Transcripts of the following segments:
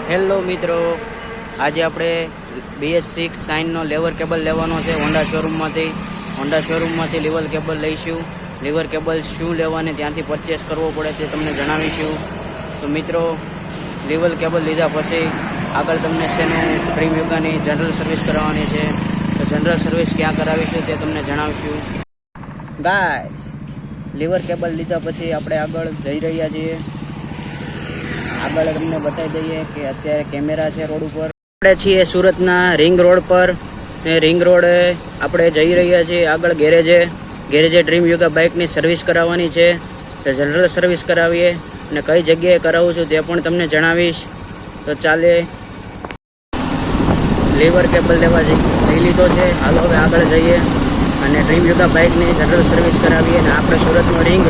Hello મિત્રો, આજે આપણે BS6 સાઇનનો લેવર કેબલ લેવાનો છે હોન્ડા શોરૂમમાંથી લેવર કેબલ લઈશું. લેવર કેબલ શું લેવાને ત્યાંથી પરચેસ કરવો પડે તે તમને જણાવીશું. તો મિત્રો, લેવર કેબલ લીધા પછી આગળ તમને શેનું પ્રીમ યોગાની જનરલ સર્વિસ કરાવવાની છે. તો જનરલ સર્વિસ ક્યાં કરાવીશું તે તમને જણાવીશું. ગાઈસ, લેવર કેબલ લીધા પછી આપણે આગળ જઈ રહ્યા છીએ. આગળ તમને બતાવી દઈએ કે અત્યારે કેમેરા છે રોડ ઉપર. આપણે છીએ સુરતના રિંગ રોડ પર. રિંગ રોડે આપણે જઈ રહ્યા છીએ. આગળ ગેરેજે ડ્રીમ યોગા બાઇકની સર્વિસ કરાવવાની છે. તો જનરલ સર્વિસ કરાવીએ અને કઈ જગ્યાએ કરાવું છું તે પણ તમને જણાવીશ. તો ચાલે, લેવર કેબલ લઈ લીધો છે. હાલો હવે આગળ જઈએ અને ડ્રીમ યોગા બાઇકની જનરલ સર્વિસ કરાવીએ. અને આપણે સુરતનો રિંગ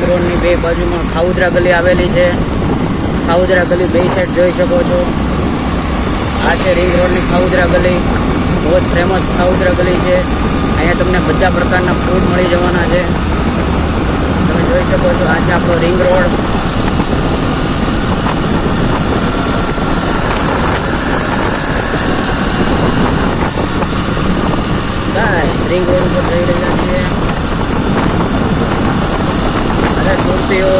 રોડની બે બાજુમાં ખાઉદરા ગલી આવેલી છે. ખાઉદરા ગલી બે સાઈડ જોઈ શકો છો. આ છે રિંગ રોડની ખાઉદરા ગલી. બહુ જ ફેમસ ખાઉદરા ગલી છે. અહીંયા તમને બધા પ્રકારના ફૂડ મળી જવાના છે. તમે જોઈ શકો છો, આ છે આપણો રિંગ રોડ. રિંગ રોડ ઉપર જઈ રહ્યા છીએ. અરે સુરતીઓ,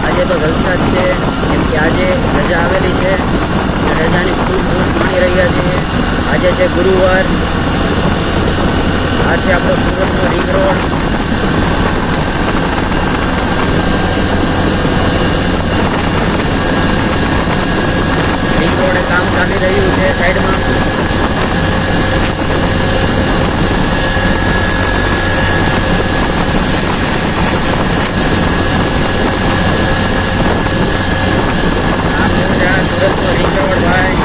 આજે તો જલસા જ છે, કેમ કે આજે રજા આવેલી છે. રજાની ખૂબ માણી રહ્યા છીએ. આજે છે ગુરુવાર. આ છે આપણો સુરતનો રિંગ રોડ. રિંગ રોડે કામ ચાલી રહ્યું છે સાઈડમાં. સુરતનો રિંગ રોડ ભાઈ.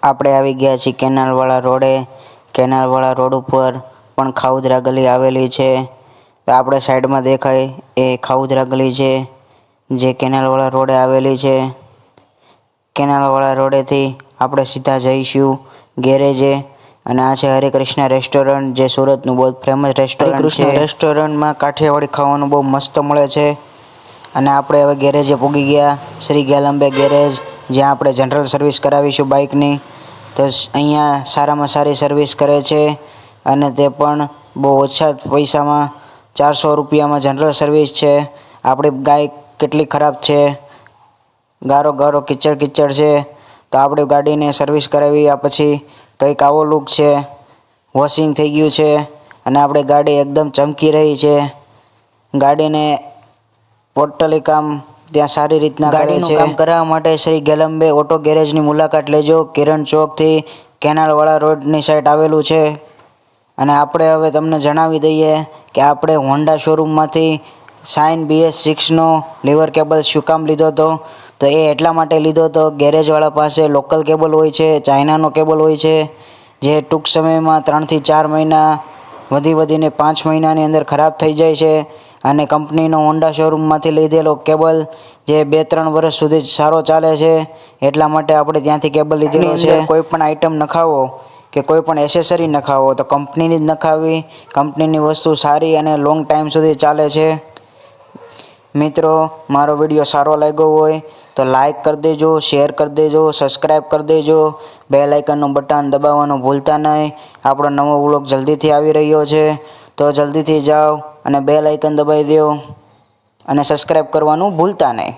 આપણે આવી ગયા છીએ કેનાલવાળા રોડે. કેનાલવાળા રોડ ઉપર પણ ખાઉદરા ગલી આવેલી છે. તો આપણે સાઈડમાં દેખાય એ ખાઉદરા ગલી છે, જે કેનાલવાળા રોડે આવેલી છે. કેનાલવાળા રોડેથી આપણે સીધા જઈશું ગેરેજે. અને આ છે હરેકૃષ્ણ રેસ્ટોરન્ટ, જે સુરતનું બહુ ફેમસ રેસ્ટોરન્ટ છે. રેસ્ટોરન્ટમાં કાઠિયાવાડી ખાવાનું બહુ મસ્ત મળે છે. અને આપણે હવે ગેરેજે પૂગી ગયા, શ્રી ગેલંબે ગેરેજ, જ્યાં આપણે જનરલ સર્વિસ કરાવીશું બાઇકની. તો અહીંયા સારામાં સારી સર્વિસ કરે છે, અને તે પણ બહુ ઓછા પૈસામાં 400 રૂપિયામાં જનરલ સર્વિસ છે. આપણી બાઇક કેટલી ખરાબ છે, ગારો કિચડ છે. તો આપણે ગાડીને સર્વિસ કરાવી પછી કંઈક આવો લુક છે. વોશિંગ થઈ ગયું છે અને આપણી ગાડી એકદમ ચમકી રહી છે. ગાડીને ટોટલી કામ ત્યાં સારી રીતના કરે છે. કામ કરાવવા માટે શ્રી ગેલંબે ઓટો ગેરેજની મુલાકાત લેજો. કિરણ ચોકથી કેનાલવાળા રોડની સાઈડ આવેલું છે. અને આપણે હવે તમને જણાવી દઈએ કે આપણે હોન્ડા શોરૂમમાંથી સાઇન BS6નો લીવર કેબલ શું કામ લીધો હતો. તો એ એટલા માટે લીધો હતો, ગેરેજવાળા પાસે લોકલ કેબલ હોય છે, ચાઇનાનો કેબલ હોય છે, જે ટૂંક સમયમાં 3 થી 4 મહિના, વધીને 5 મહિનાની અંદર ખરાબ થઈ જાય છે. અને કંપનીનો હોન્ડા શોરૂમમાંથી લીધેલો કેબલ જે 2-3 વર્ષ સુધી સારો ચાલે છે. એટલા માટે આપણે ત્યાંથી કેબલ લીધેલો છે. કોઈ પણ આઈટમ નખાવો કે કોઈ પણ એસેસરી નખાવો તો કંપનીની જ નખાવી. કંપનીની વસ્તુ સારી અને લોંગ ટાઈમ સુધી ચાલે છે. મિત્રો, મારો વિડીયો સારો લાગ્યો હોય તો લાઈક કરી દેજો, શેર કરી દેજો, સબસ્ક્રાઈબ કરી દેજો. બેલ આઇકનનું બટન દબાવવાનું ભૂલતા નહીં. આપણો નવો વ્લોગ જલ્દીથી આવી રહ્યો છે, તો જલ્દીથી જાઓ અને બેલ આઇકન દબાવી દો અને સબસ્ક્રાઈબ કરવાનું ભૂલતા નહીં.